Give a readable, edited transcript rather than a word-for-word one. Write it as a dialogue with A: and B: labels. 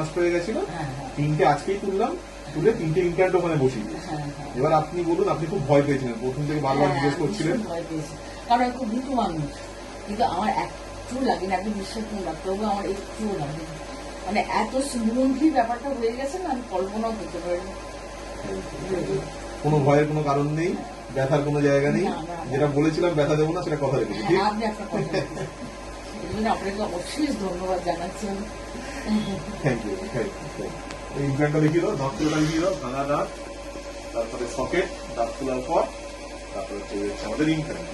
A: নষ্ট হয়ে গেছিল, 3টে আজকেই তুললাম, তুলে 3টে ইমপ্ল্যান্ট ওখানে বসিয়ে দিয়েছি। এবার আপনি বলুন, আপনি খুব ভয় পেয়েছিলেন প্রথম থেকে, বারবার জিজ্ঞেস করছিলেন।
B: ভয় পেয়েছি, কারণ আমি খুব ভীতু মানুষ, কিন্তু আমার একটু লাগে না, আপনি বিশ্বাস করুন ডাক্তারবাবু, আমার একটুও লাগে না। মানে এত স্মুথলি ব্যাপারটা হয়ে গেছে না, আমি কল্পনাও করতে পারিনি।
A: কোনো ভয়ের কোনো কারণ নেই, ব্যথার কোনো জায়গা নেই। যেটা বলেছিলাম ব্যথা দেবো না, সেটা কথা রেখেছি।
B: আপনি একটা কথা রেখেছেন, এই জন্য আপনাকে অশেষ ধন্যবাদ জানাচ্ছি আমি।
A: Thank you, thank you. এই ইমপ্ল্যান্টটা দেখিয়ে দাও, দাঁত তুলে দেখিয়ে দাও, ভাঙা দাঁত, তারপরে সকেট, দাঁত তোলার পর, তারপরে হচ্ছে আমাদের ইমপ্ল্যান্ট।